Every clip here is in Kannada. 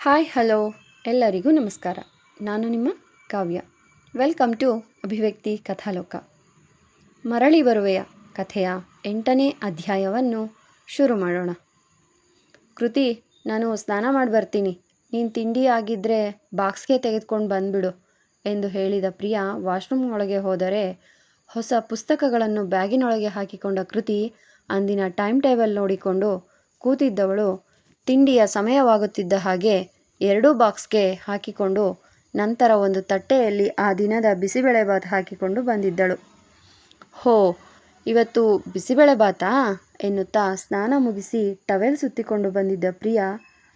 ಹಾಯ್ ಹಲೋ ಎಲ್ಲರಿಗೂ ನಮಸ್ಕಾರ. ನಾನು ನಿಮ್ಮ ಕಾವ್ಯ. ವೆಲ್ಕಮ್ ಟು ಅಭಿವ್ಯಕ್ತಿ ಕಥಾಲೋಕ. ಮರಳಿ ಬರುವೆಯ ಕಥೆಯ 8ನೇ ಅಧ್ಯಾಯವನ್ನು ಶುರು ಮಾಡೋಣ. ಕೃತಿ, ನಾನು ಸ್ನಾನ ಮಾಡಿ ಬರ್ತೀನಿ, ನೀನು ತಿಂಡಿ ಆಗಿದ್ದರೆ ಬಾಕ್ಸ್ಗೆ ತೆಗೆದುಕೊಂಡು ಬಂದುಬಿಡು ಎಂದು ಹೇಳಿದ ಪ್ರಿಯಾ ವಾಶ್ರೂಮ್ ಒಳಗೆ ಹೋದರೆ ಹೊಸ ಪುಸ್ತಕಗಳನ್ನು ಬ್ಯಾಗಿನೊಳಗೆ ಹಾಕಿಕೊಂಡ ಕೃತಿ ಅಂದಿನ ಟೈಮ್ ಟೇಬಲ್ ನೋಡಿಕೊಂಡು ಕೂತಿದ್ದವಳು ತಿಂಡಿಯ ಸಮಯವಾಗುತ್ತಿದ್ದ ಹಾಗೆ 2 ಬಾಕ್ಸ್ಗೆ ಹಾಕಿಕೊಂಡು ನಂತರ ಒಂದು ತಟ್ಟೆಯಲ್ಲಿ ಆ ದಿನದ ಬಿಸಿಬೇಳೆಭಾತ್ ಹಾಕಿಕೊಂಡು ಬಂದಿದ್ದಳು. ಹೋ, ಇವತ್ತು ಬಿಸಿಬೇಳೆಭಾತಾ ಎನ್ನುತ್ತಾ ಸ್ನಾನ ಮುಗಿಸಿ ಟವೆಲ್ ಸುತ್ತಿಕೊಂಡು ಬಂದಿದ್ದ ಪ್ರಿಯಾ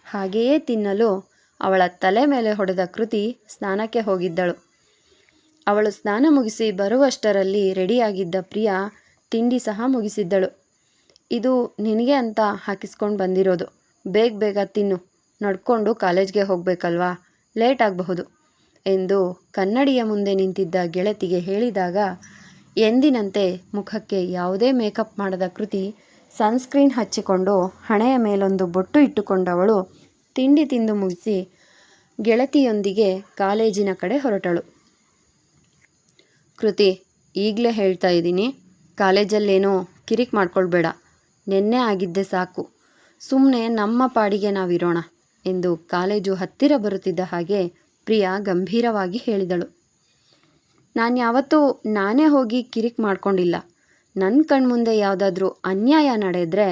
ಹಾಗೆಯೇ ತಿನ್ನಲು ಅವಳ ತಲೆ ಮೇಲೆ ಹೊಡೆದ ಕೃತಿ ಸ್ನಾನಕ್ಕೆ ಹೋಗಿದ್ದಳು. ಅವಳು ಸ್ನಾನ ಮುಗಿಸಿ ಬರುವಷ್ಟರಲ್ಲಿ ರೆಡಿಯಾಗಿದ್ದ ಪ್ರಿಯಾ ತಿಂಡಿ ಸಹ ಮುಗಿಸಿದ್ದಳು. ಇದು ನಿನಗೆ ಅಂತ ಹಾಕಿಸ್ಕೊಂಡು ಬಂದಿರೋದು, ಬೇಗ ಬೇಗ ತಿನ್ನು, ನಡ್ಕೊಂಡು ಕಾಲೇಜ್ಗೆ ಹೋಗಬೇಕಲ್ವಾ, ಲೇಟ್ ಆಗಬಹುದು ಎಂದು ಕನ್ನಡಿಯ ಮುಂದೆ ನಿಂತಿದ್ದ ಗೆಳತಿಗೆ ಹೇಳಿದಾಗ ಎಂದಿನಂತೆ ಮುಖಕ್ಕೆ ಯಾವುದೇ ಮೇಕಪ್ ಮಾಡದ ಕೃತಿ ಸನ್ಸ್ಕ್ರೀನ್ ಹಚ್ಚಿಕೊಂಡು ಹಣೆಯ ಮೇಲೊಂದು ಬೊಟ್ಟು ಇಟ್ಟುಕೊಂಡವಳು ತಿಂಡಿ ತಿಂದು ಮುಗಿಸಿ ಗೆಳತಿಯೊಂದಿಗೆ ಕಾಲೇಜಿನ ಕಡೆ ಹೊರಟಳು. ಕೃತಿ, ಈಗಲೇ ಹೇಳ್ತಾ ಇದ್ದೀನಿ, ಕಾಲೇಜಲ್ಲೇನೋ ಕಿರಿಕ್ ಮಾಡ್ಕೊಳ್ಬೇಡ, ನೆನ್ನೆ ಆಗಿದ್ದೆ ಸಾಕು, ಸುಮ್ಮನೆ ನಮ್ಮ ಪಾಡಿಗೆ ನಾವಿರೋಣ ಎಂದು ಕಾಲೇಜು ಹತ್ತಿರ ಬರುತ್ತಿದ್ದ ಹಾಗೆ ಪ್ರಿಯಾ ಗಂಭೀರವಾಗಿ ಹೇಳಿದಳು. ನಾನು ಯಾವತ್ತೂ ನಾನೇ ಹೋಗಿ ಕಿರಿಕ್ ಮಾಡ್ಕೊಂಡಿಲ್ಲ. ನನ್ನ ಕಣ್ಮುಂದೆ ಯಾವುದಾದ್ರೂ ಅನ್ಯಾಯ ನಡೆದರೆ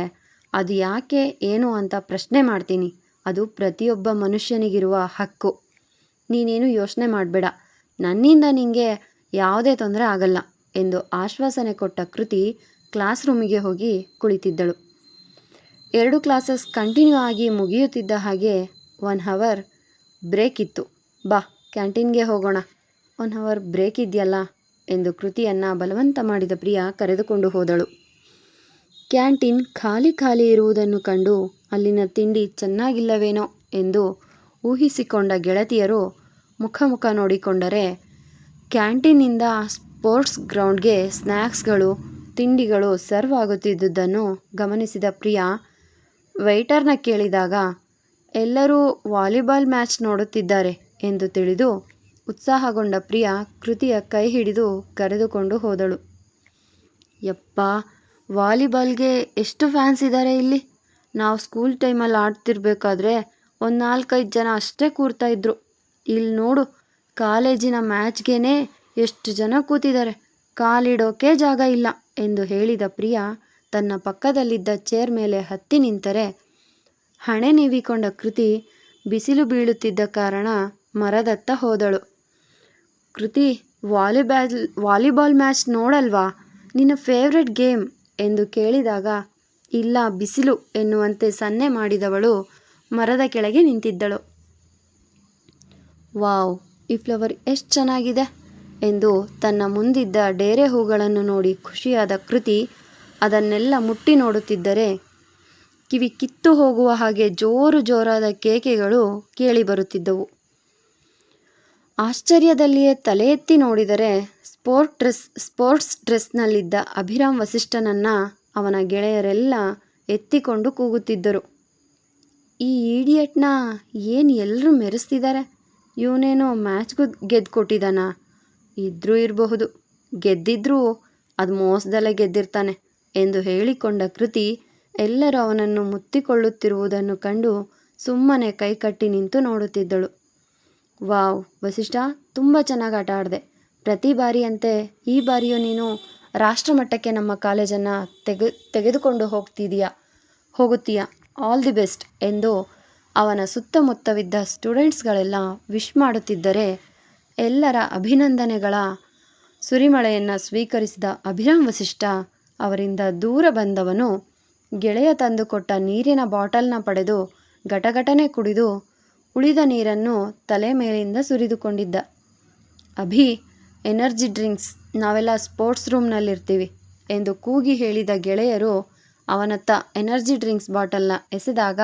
ಅದು ಯಾಕೆ ಏನು ಅಂತ ಪ್ರಶ್ನೆ ಮಾಡ್ತೀನಿ. ಅದು ಪ್ರತಿಯೊಬ್ಬ ಮನುಷ್ಯನಿಗಿರುವ ಹಕ್ಕು. ನೀನೇನು ಯೋಚನೆ ಮಾಡಬೇಡ, ನನ್ನಿಂದ ನಿನಗೆ ಯಾವುದೇ ತೊಂದರೆ ಆಗಲ್ಲ ಎಂದು ಆಶ್ವಾಸನೆ ಕೊಟ್ಟ ಕೃತಿ ಕ್ಲಾಸ್ ರೂಮಿಗೆ ಹೋಗಿ ಕುಳಿತಿದ್ದಳು. 2 ಕ್ಲಾಸಸ್ ಕಂಟಿನ್ಯೂ ಆಗಿ ಮುಗಿಯುತ್ತಿದ್ದ ಹಾಗೆ 1 ಅವರ್ ಬ್ರೇಕ್ ಇತ್ತು. ಬಾ, ಕ್ಯಾಂಟೀನ್ಗೆ ಹೋಗೋಣ, 1 ಅವರ್ ಬ್ರೇಕ್ ಇದೆಯಲ್ಲ ಎಂದು ಕೃತಿಯನ್ನು ಬಲವಂತ ಮಾಡಿದ ಪ್ರಿಯಾ ಕರೆದುಕೊಂಡು ಹೋದಳು. ಕ್ಯಾಂಟೀನ್ ಖಾಲಿ ಖಾಲಿ ಇರುವುದನ್ನು ಕಂಡು ಅಲ್ಲಿನ ತಿಂಡಿ ಚೆನ್ನಾಗಿಲ್ಲವೇನೋ ಎಂದು ಊಹಿಸಿಕೊಂಡ ಗೆಳತಿಯರು ಮುಖ ನೋಡಿಕೊಂಡರೆ ಕ್ಯಾಂಟೀನಿಂದ ಸ್ಪೋರ್ಟ್ಸ್ ಗ್ರೌಂಡ್ಗೆ ಸ್ನ್ಯಾಕ್ಸ್ಗಳು ತಿಂಡಿಗಳು ಸರ್ವ್ ಆಗುತ್ತಿದ್ದುದನ್ನು ಗಮನಿಸಿದ ಪ್ರಿಯಾ ವೆಯ್ಟರ್ನ ಕೇಳಿದಾಗ ಎಲ್ಲರೂ ವಾಲಿಬಾಲ್ ಮ್ಯಾಚ್ ನೋಡುತ್ತಿದ್ದಾರೆ ಎಂದು ತಿಳಿದು ಉತ್ಸಾಹಗೊಂಡ ಪ್ರಿಯಾ ಕೃತಿಯ ಕೈ ಹಿಡಿದು ಕರೆದುಕೊಂಡು ಹೋದಳು. ಯಪ್ಪ, ವಾಲಿಬಾಲ್ಗೆ ಎಷ್ಟು ಫ್ಯಾನ್ಸ್ ಇದ್ದಾರೆ ಇಲ್ಲಿ. ನಾವು ಸ್ಕೂಲ್ ಟೈಮಲ್ಲಿ ಆಡ್ತಿರ್ಬೇಕಾದ್ರೆ ಒಂದು 4-5 ಜನ ಅಷ್ಟೇ ಕೂರ್ತಾ ಇದ್ರು. ಇಲ್ಲಿ ನೋಡು, ಕಾಲೇಜಿನ ಮ್ಯಾಚ್ಗೇನೆ ಎಷ್ಟು ಜನ ಕೂತಿದ್ದಾರೆ, ಕಾಲಿಡೋಕೆ ಜಾಗ ಇಲ್ಲ ಎಂದು ಹೇಳಿದ ಪ್ರಿಯಾ ತನ್ನ ಪಕ್ಕದಲ್ಲಿದ್ದ ಚೇರ್ ಮೇಲೆ ಹತ್ತಿ ನಿಂತರೆ ಹಣೆ ನೀವಿಕೊಂಡ ಕೃತಿ ಬಿಸಿಲು ಬೀಳುತ್ತಿದ್ದ ಕಾರಣ ಮರದತ್ತ ಹೋದಳು. ಕೃತಿ, ವಾಲಿಬಾಲ್ ಮ್ಯಾಚ್ ನೋಡಲ್ವಾ, ನಿನ್ನ ಫೇವ್ರೆಟ್ ಗೇಮ್ ಎಂದು ಕೇಳಿದಾಗ ಇಲ್ಲ, ಬಿಸಿಲು ಎನ್ನುವಂತೆ ಸನ್ನೆ ಮಾಡಿದವಳು ಮರದ ಕೆಳಗೆ ನಿಂತಿದ್ದಳು. ವಾವ್, ಈ ಫ್ಲವರ್ ಎಷ್ಟು ಚೆನ್ನಾಗಿದೆ ಎಂದು ತನ್ನ ಮುಂದಿದ್ದ ಡೇರೆ ಹೂಗಳನ್ನು ನೋಡಿ ಖುಷಿಯಾದ ಕೃತಿ ಅದನ್ನೆಲ್ಲ ಮುಟ್ಟಿ ನೋಡುತ್ತಿದ್ದರೆ ಕಿವಿ ಕಿತ್ತು ಹೋಗುವ ಹಾಗೆ ಜೋರಾದ ಕೇಕೆಗಳು ಕೇಳಿಬರುತ್ತಿದ್ದವು. ಆಶ್ಚರ್ಯದಲ್ಲಿಯೇ ತಲೆ ಎತ್ತಿ ನೋಡಿದರೆ ಸ್ಪೋರ್ಟ್ಸ್ ಡ್ರೆಸ್ನಲ್ಲಿದ್ದ ಅಭಿರಾಮ್ ವಸಿಷ್ಠನನ್ನು ಅವನ ಗೆಳೆಯರೆಲ್ಲ ಎತ್ತಿಕೊಂಡು ಕೂಗುತ್ತಿದ್ದರು. ಈ ಈಡಿಯಟ್ನ ಏನು ಎಲ್ಲರೂ ಮೆರೆಸ್ತಿದ್ದಾರೆ, ಇವನೇನೋ ಮ್ಯಾಚ್ಗೂ ಗೆದ್ದು ಕೊಟ್ಟಿದ್ದಾನಾ? ಇದ್ರೂ ಇರಬಹುದು, ಗೆದ್ದಿದ್ರೂ ಅದು ಮೋಸದಲ್ಲೇ ಗೆದ್ದಿರ್ತಾನೆ ಎಂದು ಹೇಳಿಕೊಂಡ ಕೃತಿ ಎಲ್ಲರೂ ಅವನನ್ನು ಮುತ್ತಿಕೊಳ್ಳುತ್ತಿರುವುದನ್ನು ಕಂಡು ಸುಮ್ಮನೆ ಕೈಕಟ್ಟಿ ನಿಂತು ನೋಡುತ್ತಿದ್ದಳು. ವಾವ್ ವಸಿಷ್ಠ, ತುಂಬ ಚೆನ್ನಾಗಿ ಆಟ ಆಡಿದೆ. ಪ್ರತಿ ಬಾರಿಯಂತೆ ಈ ಬಾರಿಯೂ ನೀನು ರಾಷ್ಟ್ರಮಟ್ಟಕ್ಕೆ ನಮ್ಮ ಕಾಲೇಜನ್ನು ತೆಗೆದುಕೊಂಡು ಹೋಗುತ್ತೀಯಾ, ಆಲ್ ದಿ ಬೆಸ್ಟ್ ಎಂದು ಅವನ ಸುತ್ತಮುತ್ತವಿದ್ದ ಸ್ಟೂಡೆಂಟ್ಸ್ಗಳೆಲ್ಲ ವಿಶ್ ಮಾಡುತ್ತಿದ್ದರೆ ಎಲ್ಲರ ಅಭಿನಂದನೆಗಳ ಸುರಿಮಳೆಯನ್ನು ಸ್ವೀಕರಿಸಿದ ಅಭಿರಾಮ್ ವಸಿಷ್ಠ ಅವರಿಂದ ದೂರ ಬಂದವನು ಗೆಳೆಯ ತಂದುಕೊಟ್ಟ ನೀರಿನ ಬಾಟಲ್ನ ಪಡೆದು ಗಟಗಟನೆ ಕುಡಿದು ಉಳಿದ ನೀರನ್ನು ತಲೆ ಮೇಲಿಂದ ಸುರಿದುಕೊಂಡಿದ್ದ. ಅಭಿ, ಎನರ್ಜಿ ಡ್ರಿಂಕ್ಸ್, ನಾವೆಲ್ಲ ಸ್ಪೋರ್ಟ್ಸ್ ರೂಮ್ನಲ್ಲಿರ್ತೀವಿ ಎಂದು ಕೂಗಿ ಹೇಳಿದ ಗೆಳೆಯರು ಅವನತ್ತ ಎನರ್ಜಿ ಡ್ರಿಂಕ್ಸ್ ಬಾಟಲ್ನ ಎಸೆದಾಗ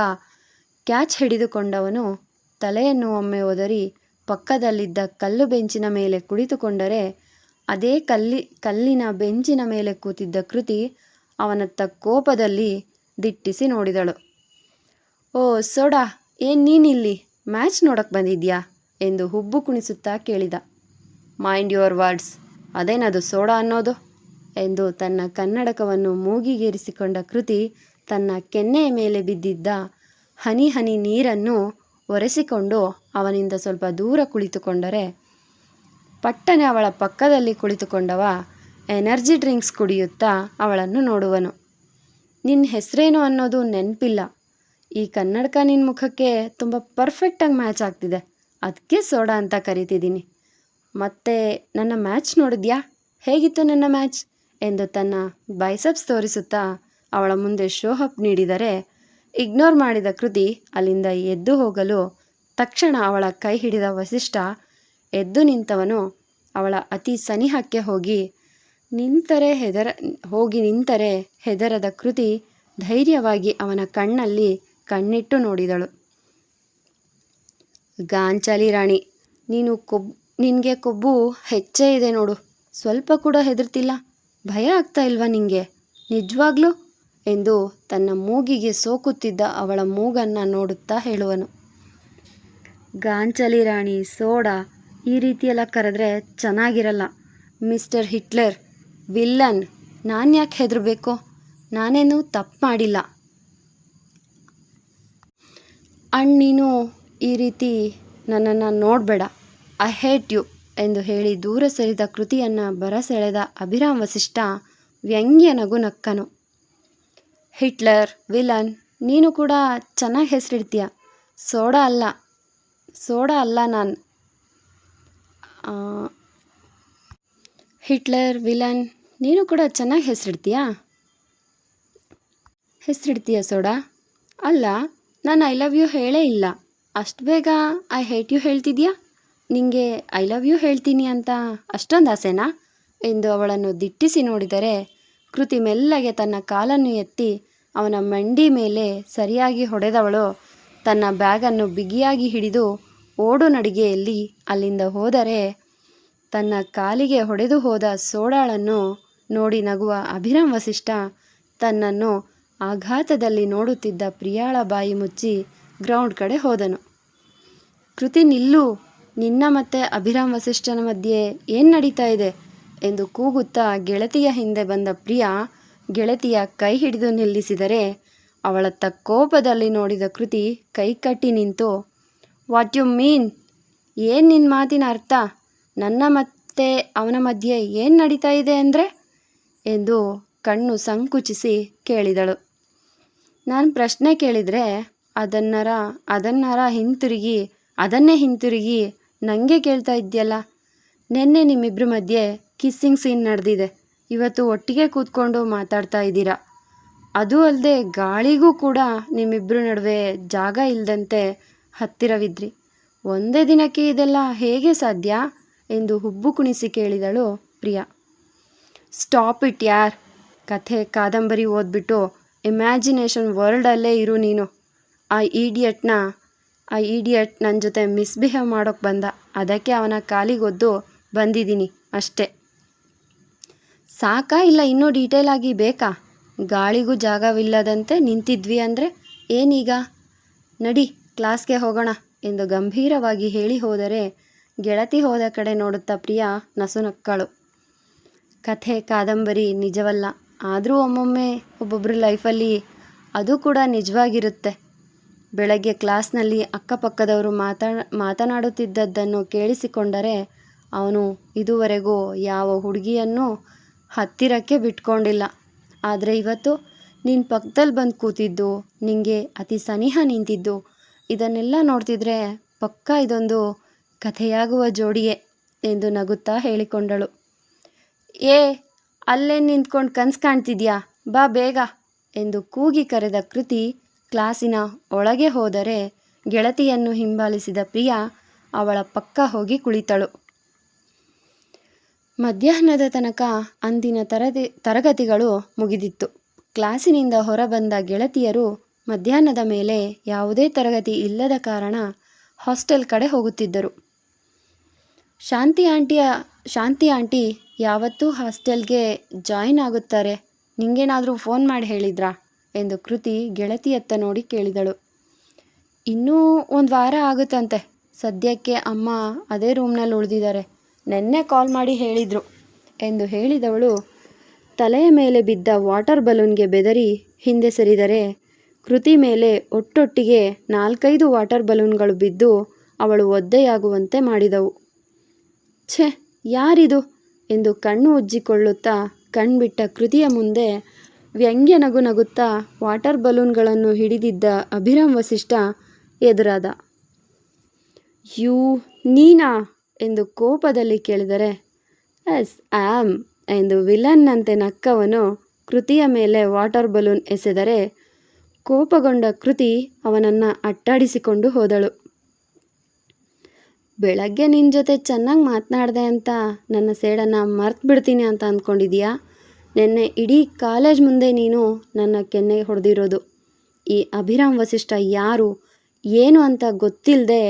ಕ್ಯಾಚ್ ಹಿಡಿದುಕೊಂಡವನು ತಲೆಯನ್ನು ಒಮ್ಮೆ ಒದರಿ ಪಕ್ಕದಲ್ಲಿದ್ದ ಕಲ್ಲು ಬೆಂಚಿನ ಮೇಲೆ ಕುಳಿತುಕೊಂಡರೆ ಅದೇ ಕಲ್ಲಿನ ಬೆಂಚಿನ ಮೇಲೆ ಕೂತಿದ್ದ ಕೃತಿ ಅವನತ್ತ ಕೋಪದಲ್ಲಿ ದಿಟ್ಟಿಸಿ ನೋಡಿದಳು. ಓ ಸೋಡಾ, ಏನು ನೀನಿಲ್ಲಿ ಮ್ಯಾಚ್ ನೋಡಕ್ಕೆ ಬಂದಿದ್ಯಾ ಎಂದು ಹುಬ್ಬು ಕುಣಿಸುತ್ತಾ ಕೇಳಿದ. ಮೈಂಡ್ ಯುವರ್ ವರ್ಡ್ಸ್, ಅದೇನದು ಸೋಡಾ ಅನ್ನೋದು ಎಂದು ತನ್ನ ಕನ್ನಡಕವನ್ನು ಮೂಗಿಗೇರಿಸಿಕೊಂಡ ಕೃತಿ ತನ್ನ ಕೆನ್ನೆಯ ಮೇಲೆ ಬಿದ್ದಿದ್ದ ಹನಿ ಹನಿ ನೀರನ್ನು ಒರೆಸಿಕೊಂಡು ಅವನಿಂದ ಸ್ವಲ್ಪ ದೂರ ಕುಳಿತುಕೊಂಡರೆ, ಪಟ್ಟನೆ ಅವಳ ಪಕ್ಕದಲ್ಲಿ ಕುಳಿತುಕೊಂಡವ ಎನರ್ಜಿ ಡ್ರಿಂಕ್ಸ್ ಕುಡಿಯುತ್ತಾ ಅವಳನ್ನು ನೋಡುವನು. ನಿನ್ನ ಹೆಸರೇನು ಅನ್ನೋದು ನೆನಪಿಲ್ಲ. ಈ ಕನ್ನಡಕ ನಿನ್ನ ಮುಖಕ್ಕೆ ತುಂಬ ಪರ್ಫೆಕ್ಟಾಗಿ ಮ್ಯಾಚ್ ಆಗ್ತಿದೆ, ಅದಕ್ಕೆ ಸೋಡಾ ಅಂತ ಕರಿತಿದ್ದೀನಿ. ಮತ್ತೆ ನನ್ನ ಮ್ಯಾಚ್ ನೋಡಿದ್ಯಾ? ಹೇಗಿತ್ತು ನನ್ನ ಮ್ಯಾಚ್ ಎಂದು ತನ್ನ ಬೈಸಪ್ಸ್ ತೋರಿಸುತ್ತಾ ಅವಳ ಮುಂದೆ ಶೋಹಪ್ ನೀಡಿದರೆ, ಇಗ್ನೋರ್ ಮಾಡಿದ ಕೃತಿ ಅಲ್ಲಿಂದ ಎದ್ದು ಹೋಗಲು ತಕ್ಷಣ ಅವಳ ಕೈ ಹಿಡಿದ ವಸಿಷ್ಠ ಎದ್ದು ನಿಂತವನು ಅವಳ ಅತಿ ಸನಿಹಕ್ಕೆ ಹೋಗಿ ನಿಂತರೆ ಹೆದರದ ಕೃತಿ ಧೈರ್ಯವಾಗಿ ಅವನ ಕಣ್ಣಲ್ಲಿ ಕಣ್ಣಿಟ್ಟು ನೋಡಿದಳು. ಗಾಂಚಾಲಿ ರಾಣಿ, ನಿನಗೆ ಕೊಬ್ಬು ಹೆಚ್ಚೇ ಇದೆ ನೋಡು. ಸ್ವಲ್ಪ ಕೂಡ ಹೆದರ್ತಿಲ್ಲ. ಭಯ ಆಗ್ತಾ ಇಲ್ವಾ ನಿಂಗೆ ನಿಜವಾಗ್ಲೂ ಎಂದು ತನ್ನ ಮೂಗಿಗೆ ಸೋಕುತ್ತಿದ್ದ ಅವಳ ಮೂಗನ್ನು ನೋಡುತ್ತಾ ಹೇಳುವನು. ಗಾಂಚಲಿ ರಾಣಿ, ಸೋಡಾ ಈ ರೀತಿಯೆಲ್ಲ ಕರೆದ್ರೆ ಚೆನ್ನಾಗಿರಲ್ಲ. ಮಿಸ್ಟರ್ ಹಿಟ್ಲರ್, ವಿಲ್ಲನ್, ನಾನು ಯಾಕೆ ಹೆದರಬೇಕು? ನಾನೇನು ತಪ್ಪು ಮಾಡಿಲ್ಲ. ಅಂಡ್ ನೀನು ಈ ರೀತಿ ನನ್ನನ್ನು ನೋಡಬೇಡ. ಐ ಹೇಟ್ ಯು ಎಂದು ಹೇಳಿ ದೂರ ಸರಿದ ಕೃತಿಯನ್ನು ಬರಸೆಳೆದ ಅಭಿರಾಮ್ ವಸಿಷ್ಠ ವ್ಯಂಗ್ಯ ನಗು ನಕ್ಕನು. ಹಿಟ್ಲರ್, ವಿಲನ್, ನೀನು ಕೂಡ ಚೆನ್ನಾಗಿ ಹೆಸರಿಡ್ತೀಯ. ಸೋಡಾ ಅಲ್ಲ ನಾನು. ಹಿಟ್ಲರ್, ವಿಲನ್, ನೀನು ಕೂಡ ಚೆನ್ನಾಗಿ ಹೆಸರಿಡ್ತೀಯ ಸೋಡಾ. ಅಲ್ಲ, ನಾನು ಐ ಲವ್ ಯು ಹೇಳೇ ಇಲ್ಲ. ಅಷ್ಟು ಬೇಗ ಐ ಹೇಟ್ ಯು ಹೇಳ್ತಿದ್ಯಾ? ನಿಂಗೆ ಐ ಲವ್ ಯು ಹೇಳ್ತೀನಿ ಅಂತ ಅಷ್ಟೊಂದು ಆಸೆನಾ ಎಂದು ಅವಳನ್ನು ದಿಟ್ಟಿಸಿ ನೋಡಿದರೆ, ಕೃತಿ ಮೆಲ್ಲಗೆ ತನ್ನ ಕಾಲನ್ನು ಎತ್ತಿ ಅವನ ಮಂಡಿ ಮೇಲೆ ಸರಿಯಾಗಿ ಹೊಡೆದವಳು ತನ್ನ ಬ್ಯಾಗನ್ನು ಬಿಗಿಯಾಗಿ ಹಿಡಿದು ಓಡು ನಡಿಗೆಯಲ್ಲಿ ಅಲ್ಲಿಂದ ಹೋದರೆ, ತನ್ನ ಕಾಲಿಗೆ ಹೊಡೆದು ಹೋದ ಸೋಡಾಳನ್ನು ನೋಡಿ ನಗುವ ಅಭಿರಾಮ್ ವಸಿಷ್ಠ ತನ್ನನ್ನು ಆಘಾತದಲ್ಲಿ ನೋಡುತ್ತಿದ್ದ ಪ್ರಿಯಾಳ ಬಾಯಿ ಮುಚ್ಚಿ ಗ್ರೌಂಡ್ ಕಡೆ ಹೋದನು. ಕೃತಿ, ನಿಲ್ಲು. ನಿನ್ನ ಮತ್ತೆ ಅಭಿರಾಮ್ ವಸಿಷ್ಠನ ಮಧ್ಯೆ ಏನು ನಡೀತಾ ಇದೆ ಎಂದು ಕೂಗುತ್ತಾ ಗೆಳತಿಯ ಹಿಂದೆ ಬಂದ ಪ್ರಿಯಾ ಗೆಳತಿಯ ಕೈ ಹಿಡಿದು ನಿಲ್ಲಿಸಿದರೆ, ಅವಳತ್ತ ಕೋಪದಲ್ಲಿ ನೋಡಿದ ಕೃತಿ ಕೈ ಕಟ್ಟಿ ನಿಂತು, ವಾಟ್ ಯು ಮೀನ್? ಏನು ನಿನ್ನ ಮಾತಿನ ಅರ್ಥ? ನನ್ನ ಮತ್ತೆ ಅವನ ಮಧ್ಯೆ ಏನು ನಡೀತಾ ಇದೆ ಅಂದರೆ ಎಂದು ಕಣ್ಣು ಸಂಕುಚಿಸಿ ಕೇಳಿದಳು. ನಾನು ಪ್ರಶ್ನೆ ಕೇಳಿದರೆ ಅದನ್ನೇ ಹಿಂತಿರುಗಿ ನನಗೆ ಕೇಳ್ತಾ ಇದ್ಯಲ್ಲ. ನಿನ್ನೆ ನಿಮ್ಮಿಬ್ಬರ ಮಧ್ಯೆ ಕಿಸ್ಸಿಂಗ್ ಸೀನ್ ನಡೆದಿದೆ. ಇವತ್ತು ಒಟ್ಟಿಗೆ ಕೂತ್ಕೊಂಡು ಮಾತಾಡ್ತಾ ಇದ್ದೀರಾ. ಅದೂ ಅಲ್ಲದೆ ಗಾಳಿಗೂ ಕೂಡ ನಿಮ್ಮಿಬ್ಬರ ನಡುವೆ ಜಾಗ ಇಲ್ಲದಂತೆ ಹತ್ತಿರವಿದ್ರಿ. ಒಂದೇ ದಿನಕ್ಕೆ ಇದೆಲ್ಲ ಹೇಗೆ ಸಾಧ್ಯ ಎಂದು ಹುಬ್ಬು ಕುಣಿಸಿ ಕೇಳಿದಳು ಪ್ರಿಯಾ. ಸ್ಟಾಪ್ ಇಟ್ ಯಾರ್. ಕಥೆ ಕಾದಂಬರಿ ಓದ್ಬಿಟ್ಟು ಇಮ್ಯಾಜಿನೇಷನ್ ವರ್ಲ್ಡಲ್ಲೇ ಇರು ನೀನು. ಆ ಈಡಿಯಟ್ ನನ್ನ ಜೊತೆ ಮಿಸ್ಬಿಹೇವ್ ಮಾಡೋಕ್ಕೆ ಬಂದ. ಅದಕ್ಕೆ ಅವನ ಕಾಲಿಗೊದ್ದು ಬಂದಿದ್ದೀನಿ ಅಷ್ಟೇ. ಸಾಕಾ ಇಲ್ಲ ಇನ್ನೂ ಡೀಟೇಲ್ ಆಗಿ ಬೇಕಾ? ಗಾಳಿಗೂ ಜಾಗವಿಲ್ಲದಂತೆ ನಿಂತಿದ್ವಿ ಅಂದರೆ ಏನೀಗ? ನಡಿ ಕ್ಲಾಸ್ಗೆ ಹೋಗೋಣ ಎಂದು ಗಂಭೀರವಾಗಿ ಹೇಳಿ ಹೋದರೆ, ಗೆಳತಿ ಹೋದ ಕಡೆ ನೋಡುತ್ತಾ ಪ್ರಿಯಾ ನಸುನಕ್ಕಳು. ಕಥೆ ಕಾದಂಬರಿ ನಿಜವಲ್ಲ, ಆದರೂ ಒಮ್ಮೊಮ್ಮೆ ಒಬ್ಬೊಬ್ಬರ ಲೈಫಲ್ಲಿ ಅದು ಕೂಡ ನಿಜವಾಗಿರುತ್ತೆ. ಬೆಳಗ್ಗೆ ಕ್ಲಾಸ್ನಲ್ಲಿ ಅಕ್ಕಪಕ್ಕದವರು ಮಾತನಾಡುತ್ತಿದ್ದದ್ದನ್ನು ಕೇಳಿಸಿಕೊಂಡರೆ, ಅವನು ಇದುವರೆಗೂ ಯಾವ ಹುಡುಗಿಯನ್ನೂ ಹತ್ತಿರಕ್ಕೆ ಬಿಟ್ಕೊಂಡಿಲ್ಲ. ಆದರೆ ಇವತ್ತು ನಿನ್ನ ಪಕ್ಕದಲ್ಲಿ ಬಂದು ಕೂತಿದ್ದು, ನಿನಗೆ ಅತಿ ಸನಿಹ ನಿಂತಿದ್ದು, ಇದನ್ನೆಲ್ಲ ನೋಡ್ತಿದ್ರೆ ಪಕ್ಕಾ ಇದೊಂದು ಕಥೆಯಾಗುವ ಜೋಡಿಯೇ ಎಂದು ನಗುತ್ತಾ ಹೇಳಿಕೊಂಡಳು. ಅಲ್ಲೇ ನಿಂತ್ಕೊಂಡು ಕನಸು ಕಾಣ್ತಿದ್ಯಾ? ಬಾ ಬೇಗ ಎಂದು ಕೂಗಿ ಕರೆದ ಕೃತಿ ಕ್ಲಾಸಿನ ಒಳಗೆ ಹೋದರೆ, ಗೆಳತಿಯನ್ನು ಹಿಂಬಾಲಿಸಿದ ಪ್ರಿಯಾ ಅವಳ ಪಕ್ಕ ಹೋಗಿ ಕುಳಿತಳು. ಮಧ್ಯಾಹ್ನದ ತನಕ ಅಂದಿನ ತರಗತಿಗಳು ಮುಗಿದಿತ್ತು. ಕ್ಲಾಸಿನಿಂದ ಹೊರಬಂದ ಗೆಳತಿಯರು ಮಧ್ಯಾಹ್ನದ ಮೇಲೆ ಯಾವುದೇ ತರಗತಿ ಇಲ್ಲದ ಕಾರಣ ಹಾಸ್ಟೆಲ್ ಕಡೆ ಹೋಗುತ್ತಿದ್ದರು. ಶಾಂತಿ ಆಂಟಿ ಯಾವತ್ತೂ ಹಾಸ್ಟೆಲ್ಗೆ ಜಾಯಿನ್ ಆಗುತ್ತಾರೆ. ನಿಂಗೇನಾದರೂ ಫೋನ್ ಮಾಡಿ ಹೇಳಿದ್ರಾ ಎಂದು ಕೃತಿ ಗೆಳತಿಯತ್ತ ನೋಡಿ ಕೇಳಿದಳು. ಇನ್ನೂ ಒಂದು ವಾರ ಆಗುತ್ತಂತೆ. ಸದ್ಯಕ್ಕೆ ಅಮ್ಮ ಅದೇ ರೂಮ್ನಲ್ಲಿ ಉಳಿದಿದ್ದಾರೆ. ನೆನ್ನೆ ಕಾಲ್ ಮಾಡಿ ಹೇಳಿದರು ಎಂದು ಹೇಳಿದವಳು ತಲೆಯ ಮೇಲೆ ಬಿದ್ದ ವಾಟರ್ ಬಲೂನ್ಗೆ ಬೆದರಿ ಹಿಂದೆ ಸರಿದರೆ ಕೃತಿ ಮೇಲೆ ಒಟ್ಟೊಟ್ಟಿಗೆ 4-5 ವಾಟರ್ ಬಲೂನ್ಗಳು ಬಿದ್ದು ಅವಳು ಒದ್ದೆಯಾಗುವಂತೆ ಮಾಡಿದವು. ಛೆ, ಯಾರಿದು ಎಂದು ಕಣ್ಣು ಉಜ್ಜಿಕೊಳ್ಳುತ್ತಾ ಕಣ್ಬಿಟ್ಟ ಕೃತಿಯ ಮುಂದೆ ವ್ಯಂಗ್ಯ ನಗು ನಗುತ್ತಾ ವಾಟರ್ ಬಲೂನ್ಗಳನ್ನು ಹಿಡಿದಿದ್ದ ಅಭಿರಾಮ್ ವಸಿಷ್ಠ ಎದುರಾದ. ಯೂ, ನೀನಾ ಎಂದು ಕೋಪದಲ್ಲಿ ಕೇಳಿದರೆ, ಎಸ್ ಆಮ್ ಎಂದು ವಿಲನ್ನಂತೆ ನಕ್ಕವನು ಕೃತಿಯ ಮೇಲೆ ವಾಟರ್ ಬಲೂನ್ ಎಸೆದರೆ ಕೋಪಗೊಂಡ ಕೃತಿ ಅವನನ್ನು ಅಟ್ಟಾಡಿಸಿಕೊಂಡು ಹೋದಳು. ಬೆಳಗ್ಗೆ ನಿನ್ನ ಜೊತೆ ಚೆನ್ನಾಗಿ ಮಾತನಾಡಿದೆ ಅಂತ ನನ್ನ ಸೇಡನ್ನು ಮರ್ತು ಬಿಡ್ತೀನಿ ಅಂತ ಅಂದ್ಕೊಂಡಿದೀಯಾ? ನಿನ್ನೆ ಇಡೀ ಕಾಲೇಜ್ ಮುಂದೆ ನೀನು ನನ್ನ ಕೆನ್ನೆ ಹೊಡೆದಿರೋದು. ಈ ಅಭಿರಾಮ್ ವಸಿಷ್ಠ ಯಾರು ಏನು ಅಂತ ಗೊತ್ತಿಲ್ಲದೆ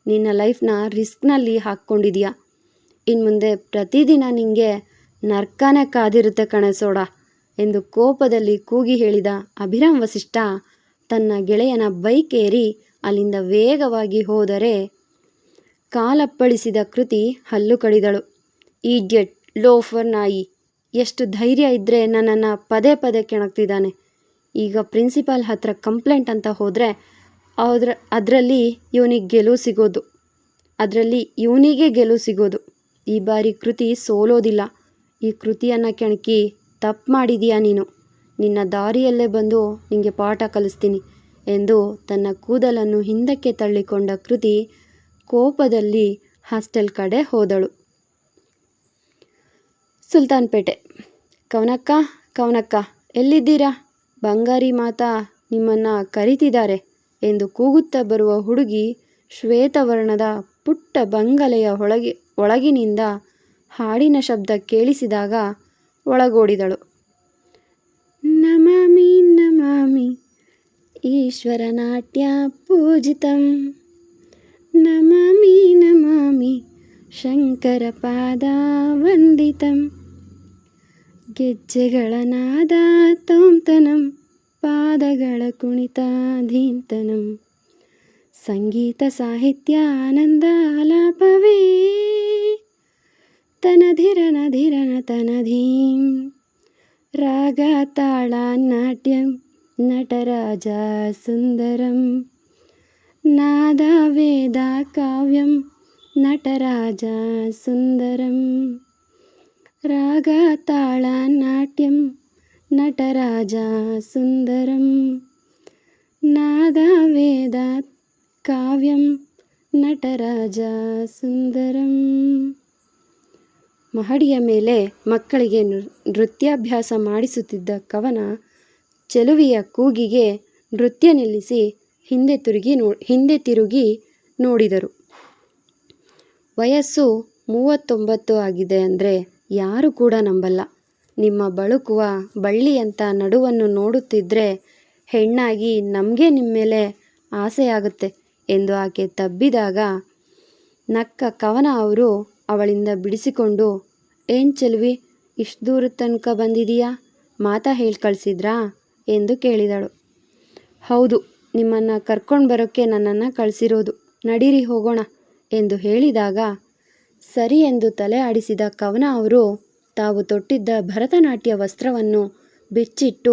ನಿನ್ನ ಲೈಫ್ನ ರಿಸ್ಕ್ನಲ್ಲಿ ಹಾಕ್ಕೊಂಡಿದೀಯಾ. ಇನ್ನು ಮುಂದೆ ಪ್ರತಿದಿನ ನಿನಗೆ ನರ್ಕನೇ ಕಾದಿರುತ್ತೆ ಕಣೆ ಸೋಡ ಎಂದು ಕೋಪದಲ್ಲಿ ಕೂಗಿ ಹೇಳಿದ ಅಭಿರಾಮ್ ವಸಿಷ್ಠ ತನ್ನ ಗೆಳೆಯನ ಬೈಕ್ ಏರಿ ಅಲ್ಲಿಂದ ವೇಗವಾಗಿ ಹೋದರೆ ಕಾಲಪ್ಪಳಿಸಿದ ಕೃತಿ ಹಲ್ಲು ಕಡಿದಳು. ಈಡಿಯಟ್, ಲೋಫರ್ ನಾಯಿ, ಎಷ್ಟು ಧೈರ್ಯ ಇದ್ದರೆ ನನ್ನನ್ನು ಪದೇ ಪದೇ ಕೆಣಕ್ತಿದ್ದಾನೆ. ಈಗ ಪ್ರಿನ್ಸಿಪಾಲ್ ಹತ್ರ ಕಂಪ್ಲೇಂಟ್ ಅಂತ ಹೋದರೆ ಅದರಲ್ಲಿ ಇವನಿಗೆ ಗೆಲುವು ಸಿಗೋದು. ಈ ಬಾರಿ ಕೃತಿ ಸೋಲೋದಿಲ್ಲ. ಈ ಕೃತಿಯನ್ನು ಕೆಣಕಿ ತಪ್ಪು ಮಾಡಿದೀಯಾ ನೀನು. ನಿನ್ನ ದಾರಿಯಲ್ಲೇ ಬಂದು ನಿನಗೆ ಪಾಠ ಕಲಿಸ್ತೀನಿ ಎಂದು ತನ್ನ ಕೂದಲನ್ನು ಹಿಂದಕ್ಕೆ ತಳ್ಳಿಕೊಂಡ ಕೃತಿ ಕೋಪದಲ್ಲಿ ಹಾಸ್ಟೆಲ್ ಕಡೆ ಹೋದಳು. ಸುಲ್ತಾನ್ಪೇಟೆ. ಕವನಕ್ಕ ಎಲ್ಲಿದ್ದೀರಾ? ಬಂಗಾರಿ ಮಾತಾ ನಿಮ್ಮನ್ನು ಕರೀತಿದ್ದಾರೆ ಎಂದು ಕೂಗುತ್ತಾ ಬರುವ ಹುಡುಗಿ ಶ್ವೇತವರ್ಣದ ಪುಟ್ಟ ಬಂಗಲೆಯ ಒಳಗಿನಿಂದ ಹಾಡಿನ ಶಬ್ದ ಕೇಳಿಸಿದಾಗ ಒಳಗೋಡಿದಳು. ನಮಾಮಿ ನಮಾಮಿ ಈಶ್ವರ ನಾಟ್ಯ ಪೂಜಿತಂ, ನಮಾಮಿ ನಮಾಮಿ ಶಂಕರ ಪಾದ ವಂದಿತಂ. ಗೆಜ್ಜೆಗಳ ನಾದ ತೋಂತನಂ, ಪಾದಗಳ ಕುಣಿತ ಧೀಂತನಂ. ಸಂಗೀತ ಸಾಹಿತ್ಯ ಆನಂದ ಆಲಾಪವೇ ತನಧಿರನ ಧಿರನ ತನಧೀಂ. ರಾಗ ತಾಳ ನಾಟ್ಯಂ ನಟರಾಜ ಸುಂದರಂ. ನಾದ ವೇದ ಕಾವ್ಯಂ ನಟರಾಜ ಸುಂದರಂ. ರಾಗ ತಾಳ ನಾಟ್ಯಂ ನಟರಾಜ ಸುಂದರಂ. ನಾದ ವೇದ ಕಾವ್ಯಂ ನಟರಾಜ ಸುಂದರಂ. ಮಹಡಿಯ ಮೇಲೆ ಮಕ್ಕಳಿಗೆ ನೃತ್ಯಾಭ್ಯಾಸ ಮಾಡಿಸುತ್ತಿದ್ದ ಕವನ ಚೆಲುವಿಯ ಕೂಗಿಗೆ ನೃತ್ಯ ನಿಲ್ಲಿಸಿ ಹಿಂದೆ ತಿರುಗಿ ನೋಡಿದರು. ವಯಸ್ಸು 39 ಆಗಿದೆ ಅಂದರೆ ಯಾರು ಕೂಡ ನಂಬಲ್ಲ. ನಿಮ್ಮ ಬಳುಕುವ ಬಳ್ಳಿಯಂಥ ನಡುವನ್ನು ನೋಡುತ್ತಿದ್ದರೆ ಹೆಣ್ಣಾಗಿ ನಮಗೆ ನಿಮ್ಮ ಮೇಲೆ ಆಸೆಯಾಗುತ್ತೆ ಎಂದು ಆಕೆ ತಬ್ಬಿದಾಗ ನಕ್ಕ ಕವನ ಅವರು ಅವಳಿಂದ ಬಿಡಿಸಿಕೊಂಡು, ಏನು ಚೆಲುವಿ, ಇಷ್ಟು ದೂರದ ತನಕ ಬಂದಿದೀಯಾ? ಮಾತಾ ಹೇಳಿ ಕಳಿಸಿದ್ರಾ ಎಂದು ಕೇಳಿದಳು. ಹೌದು, ನಿಮ್ಮನ್ನು ಕರ್ಕೊಂಡು ಬರೋಕ್ಕೆ ನನ್ನನ್ನು ಕಳಿಸಿರೋದು. ನಡೀರಿ ಹೋಗೋಣ ಎಂದು ಹೇಳಿದಾಗ ಸರಿ ಎಂದು ತಲೆ ಆಡಿಸಿದ ಕವನ ಅವರು ತಾವು ತೊಟ್ಟಿದ್ದ ಭರತನಾಟ್ಯ ವಸ್ತ್ರವನ್ನು ಬಿಚ್ಚಿಟ್ಟು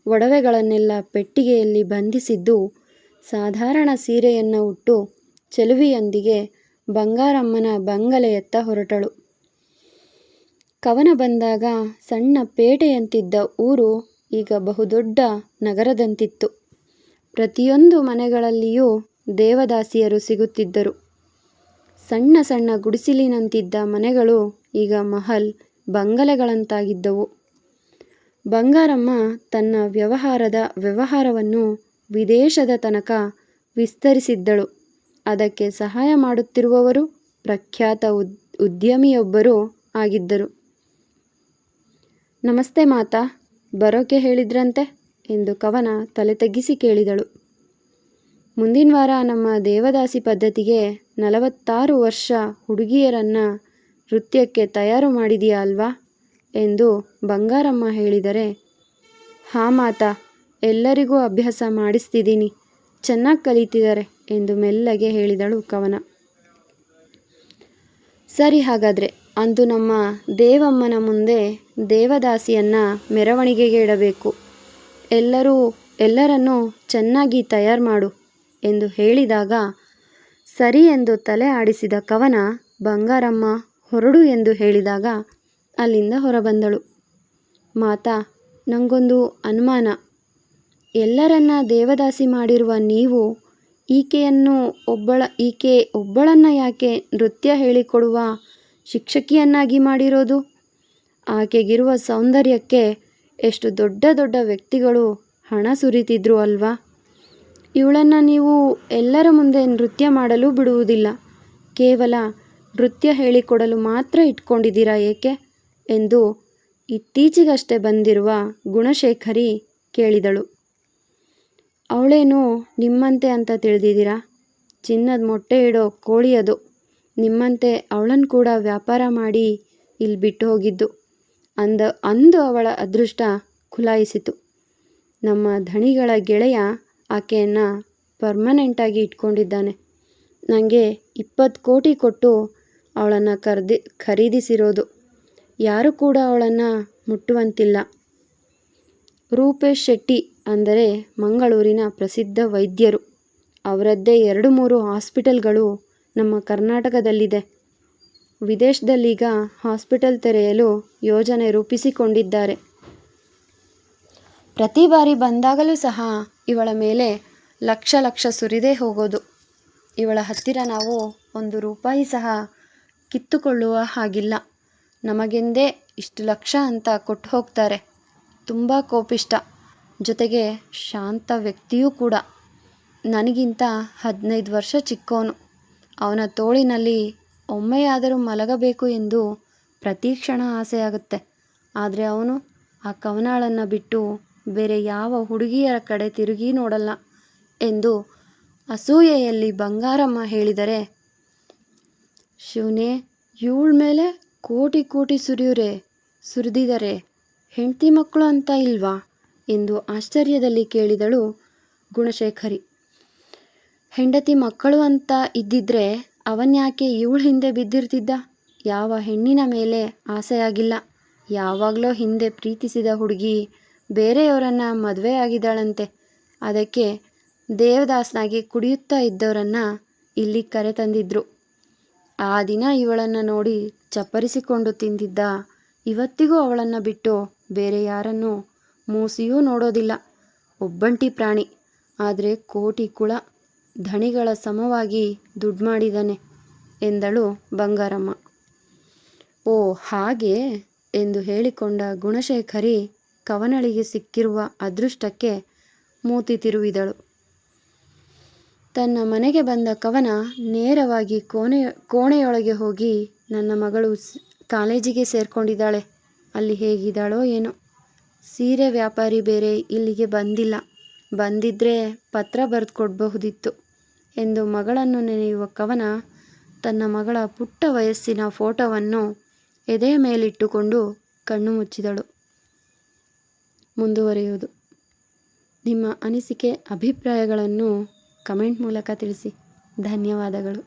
ಒಡವೆಗಳನ್ನೆಲ್ಲ ಪೆಟ್ಟಿಗೆಯಲ್ಲಿ ಬಂಧಿಸಿದ್ದು ಸಾಧಾರಣ ಸೀರೆಯನ್ನು ಉಟ್ಟು ಚೆಲುವಿಯೊಂದಿಗೆ ಬಂಗಾರಮ್ಮನ ಬಂಗಲೆಯತ್ತ ಹೊರಟಳು. ಕವನ ಬಂದಾಗ ಸಣ್ಣ ಪೇಟೆಯಂತಿದ್ದ ಊರು ಈಗ ಬಹುದೊಡ್ಡ ನಗರದಂತಿತ್ತು. ಪ್ರತಿಯೊಂದು ಮನೆಗಳಲ್ಲಿಯೂ ದೇವದಾಸಿಯರು ಸಿಗುತ್ತಿದ್ದರು. ಸಣ್ಣ ಸಣ್ಣ ಗುಡಿಸಲಿನಂತಿದ್ದ ಮನೆಗಳು ಈಗ ಮಹಲ್ ಬಂಗಲೆಗಳಂತಾಗಿದ್ದವು. ಬಂಗಾರಮ್ಮ ತನ್ನ ವ್ಯವಹಾರವನ್ನು ವಿದೇಶದ ತನಕ ವಿಸ್ತರಿಸಿದ್ದಳು. ಅದಕ್ಕೆ ಸಹಾಯ ಮಾಡುತ್ತಿರುವವರು ಪ್ರಖ್ಯಾತ ಉದ್ಯಮಿಯೊಬ್ಬರು ಆಗಿದ್ದರು. ನಮಸ್ತೆ ಮಾತಾ, ಬರೋಕೆ ಹೇಳಿದ್ರಂತೆ ಎಂದು ಕವನ ತಲೆ ತಗ್ಗಿಸಿ ಕೇಳಿದಳು. ಮುಂದಿನ ವಾರ ನಮ್ಮ ದೇವದಾಸಿ ಪದ್ಧತಿಗೆ 46 ವರ್ಷ ಹುಡುಗಿಯರನ್ನು ನೃತ್ಯಕ್ಕೆ ತಯಾರು ಮಾಡಿದೀಯ ಅಲ್ವಾ ಎಂದು ಬಂಗಾರಮ್ಮ ಹೇಳಿದರೆ, ಹಾ ಮಾತಾ, ಎಲ್ಲರಿಗೂ ಅಭ್ಯಾಸ ಮಾಡಿಸ್ತಿದ್ದೀನಿ. ಚೆನ್ನಾಗಿ ಕಲಿತಿದ್ದಾರೆ ಎಂದು ಮೆಲ್ಲಗೆ ಹೇಳಿದಳು ಕವನ. ಸರಿ, ಹಾಗಾದರೆ ಅಂದು ನಮ್ಮ ದೇವಮ್ಮನ ಮುಂದೆ ದೇವದಾಸಿಯನ್ನು ಮೆರವಣಿಗೆಗೆ ಇಡಬೇಕು. ಎಲ್ಲರನ್ನೂ ಚೆನ್ನಾಗಿ ತಯಾರು ಮಾಡು ಎಂದು ಹೇಳಿದಾಗ ಸರಿ ಎಂದು ತಲೆ ಆಡಿಸಿದ ಕವನ ಬಂಗಾರಮ್ಮ ಹೊರಡು ಎಂದು ಹೇಳಿದಾಗ ಅಲ್ಲಿಂದ ಹೊರಬಂದಳು. ಮಾತಾ, ನನಗೊಂದು ಅನುಮಾನ. ಎಲ್ಲರನ್ನ ದೇವದಾಸಿ ಮಾಡಿರುವ ನೀವು ಈಕೆ ಒಬ್ಬಳನ್ನು ಯಾಕೆ ನೃತ್ಯ ಹೇಳಿಕೊಡುವ ಶಿಕ್ಷಕಿಯನ್ನಾಗಿ ಮಾಡಿರೋದು? ಆಕೆಗಿರುವ ಸೌಂದರ್ಯಕ್ಕೆ ಎಷ್ಟು ದೊಡ್ಡ ದೊಡ್ಡ ವ್ಯಕ್ತಿಗಳು ಹಣ ಸುರಿತಿದ್ರು ಅಲ್ವಾ? ಇವಳನ್ನು ನೀವು ಎಲ್ಲರ ಮುಂದೆ ನೃತ್ಯ ಮಾಡಲು ಬಿಡುವುದಿಲ್ಲ, ಕೇವಲ ನೃತ್ಯ ಹೇಳಿಕೊಡಲು ಮಾತ್ರ ಇಟ್ಕೊಂಡಿದ್ದೀರಾ ಏಕೆ ಎಂದು ಇತ್ತೀಚೆಗಷ್ಟೇ ಬಂದಿರುವ ಗುಣಶೇಖರಿ ಕೇಳಿದಳು. ಅವಳೇನು ನಿಮ್ಮಂತೆ ಅಂತ ತಿಳಿದಿದ್ದೀರಾ? ಚಿನ್ನದ ಮೊಟ್ಟೆ ಇಡೋ ಕೋಳಿ ಅದು. ನಿಮ್ಮಂತೆ ಅವಳನ್ನು ಕೂಡ ವ್ಯಾಪಾರ ಮಾಡಿ ಇಲ್ಲಿ ಬಿಟ್ಟು ಹೋಗಿದ್ದು ಅಂದು ಅವಳ ಅದೃಷ್ಟ ಖುಲಾಯಿಸಿತು. ನಮ್ಮ ಧಣಿಗಳ ಗೆಳೆಯ ಆಕೆಯನ್ನು ಪರ್ಮನೆಂಟಾಗಿ ಇಟ್ಕೊಂಡಿದ್ದಾನೆ. ನನಗೆ 20 ಕೋಟಿ ಕೊಟ್ಟು ಅವಳನ್ನು ಖರೀದಿಸಿರೋದು. ಯಾರೂ ಕೂಡ ಅವಳನ್ನು ಮುಟ್ಟುವಂತಿಲ್ಲ. ರೂಪೇಶ್ ಶೆಟ್ಟಿ ಅಂದರೆ ಮಂಗಳೂರಿನ ಪ್ರಸಿದ್ಧ ವೈದ್ಯರು. ಅವರದ್ದೇ 2-3 ಹಾಸ್ಪಿಟಲ್ಗಳು ನಮ್ಮ ಕರ್ನಾಟಕದಲ್ಲಿದೆ. ವಿದೇಶದಲ್ಲೀಗ ಹಾಸ್ಪಿಟಲ್ ತೆರೆಯಲು ಯೋಜನೆ ರೂಪಿಸಿಕೊಂಡಿದ್ದಾರೆ. ಪ್ರತಿ ಬಾರಿ ಬಂದಾಗಲೂ ಸಹ ಇವಳ ಮೇಲೆ ಲಕ್ಷ ಸುರಿದೇ ಹೋಗೋದು. ಇವಳ ಹತ್ತಿರ ನಾವು 1 ರೂಪಾಯಿ ಸಹ ಕಿತ್ತುಕೊಳ್ಳುವ ಹಾಗಿಲ್ಲ. ನಮಗೆಂದೇ ಇಷ್ಟು ಲಕ್ಷ ಅಂತ ಕೊಟ್ಟು ಹೋಗ್ತಾರೆ. ತುಂಬ ಕೋಪಿಷ್ಟ, ಜೊತೆಗೆ ಶಾಂತ ವ್ಯಕ್ತಿಯೂ ಕೂಡ. ನನಗಿಂತ 15 ವರ್ಷ ಚಿಕ್ಕವನು. ಅವನ ತೋಳಿನಲ್ಲಿ ಒಮ್ಮೆಯಾದರೂ ಮಲಗಬೇಕು ಎಂದು ಪ್ರತಿ ಕ್ಷಣ ಆಸೆಯಾಗುತ್ತೆ. ಆದರೆ ಅವನು ಆ ಕವನಾಳನ್ನು ಬಿಟ್ಟು ಬೇರೆ ಯಾವ ಹುಡುಗಿಯರ ಕಡೆ ತಿರುಗಿ ನೋಡಲ್ಲ ಎಂದು ಅಸೂಯೆಯಲ್ಲಿ ಬಂಗಾರಮ್ಮ ಹೇಳಿದರೆ, ಶಿವನೇ, ಇವಳ ಮೇಲೆ ಕೋಟಿ ಸುರಿದಿದ್ದಾರೆ, ಹೆಂಡತಿ ಮಕ್ಕಳು ಅಂತ ಇಲ್ವಾ ಎಂದು ಆಶ್ಚರ್ಯದಲ್ಲಿ ಕೇಳಿದಳು ಗುಣಶೇಖರಿ. ಹೆಂಡತಿ ಮಕ್ಕಳು ಅಂತ ಇದ್ದಿದ್ರೆ ಅವನ್ಯಾಕೆ ಇವಳ ಹಿಂದೆ ಬಿದ್ದಿರ್ತಿದ್ದ? ಯಾವ ಹೆಣ್ಣಿನ ಮೇಲೆ ಆಸೆಯಾಗಿಲ್ಲ. ಯಾವಾಗಲೋ ಹಿಂದೆ ಪ್ರೀತಿಸಿದ ಹುಡುಗಿ ಬೇರೆಯವರನ್ನು ಮದುವೆಯಾಗಿದ್ದಾಳಂತೆ. ಅದಕ್ಕೆ ದೇವದಾಸನಾಗಿ ಕುಡಿಯುತ್ತಾ ಇದ್ದವರನ್ನು ಇಲ್ಲಿ ಕರೆತಂದಿದ್ರು. ಆ ದಿನ ಇವಳನ್ನು ನೋಡಿ ಚಪ್ಪರಿಸಿಕೊಂಡು ತಿಂದಿದ್ದ. ಇವತ್ತಿಗೂ ಅವಳನ್ನು ಬಿಟ್ಟು ಬೇರೆ ಯಾರನ್ನೂ ಮೂಸಿಯೂ ನೋಡೋದಿಲ್ಲ. ಒಬ್ಬಂಟಿ ಪ್ರಾಣಿ, ಆದರೆ ಕೋಟಿ ಕುಳ ಧಣಿಗಳ ಸಮವಾಗಿ ದುಡ್ಡು ಮಾಡಿದ್ದಾನೆ ಎಂದಳು ಬಂಗಾರಮ್ಮ. ಓ ಹಾಗೆ ಎಂದು ಹೇಳಿಕೊಂಡ ಗುಣಶೇಖರಿ ಕವನಳಿಗೆ ಸಿಕ್ಕಿರುವ ಅದೃಷ್ಟಕ್ಕೆ ಮೂತಿ ತಿರುವಿದಳು. ತನ್ನ ಮನೆಗೆ ಬಂದ ಕವನ ನೇರವಾಗಿ ಕೋಣೆಯೊಳಗೆ ಹೋಗಿ, ನನ್ನ ಮಗಳು ಕಾಲೇಜಿಗೆ ಸೇರ್ಕೊಂಡಿದ್ದಾಳೆ, ಅಲ್ಲಿ ಹೇಗಿದ್ದಾಳೋ ಏನೋ. ಸೀರೆ ವ್ಯಾಪಾರಿ ಬೇರೆ ಇಲ್ಲಿಗೆ ಬಂದಿಲ್ಲ, ಬಂದಿದ್ದರೆ ಪತ್ರ ಬರೆದು ಕೊಡಬಹುದಿತ್ತು ಎಂದು ಮಗಳನ್ನು ನೆನೆಯುವ ಕವನ ತನ್ನ ಮಗಳ ಪುಟ್ಟ ವಯಸ್ಸಿನ ಫೋಟೋವನ್ನು ಎದೆಯ ಮೇಲಿಟ್ಟುಕೊಂಡು ಕಣ್ಣು ಮುಚ್ಚಿದಳು. ಮುಂದುವರಿಯುವುದು. ನಿಮ್ಮ ಅನಿಸಿಕೆ ಅಭಿಪ್ರಾಯಗಳನ್ನು ಕಮೆಂಟ್ ಮೂಲಕ ತಿಳಿಸಿ. ಧನ್ಯವಾದಗಳು.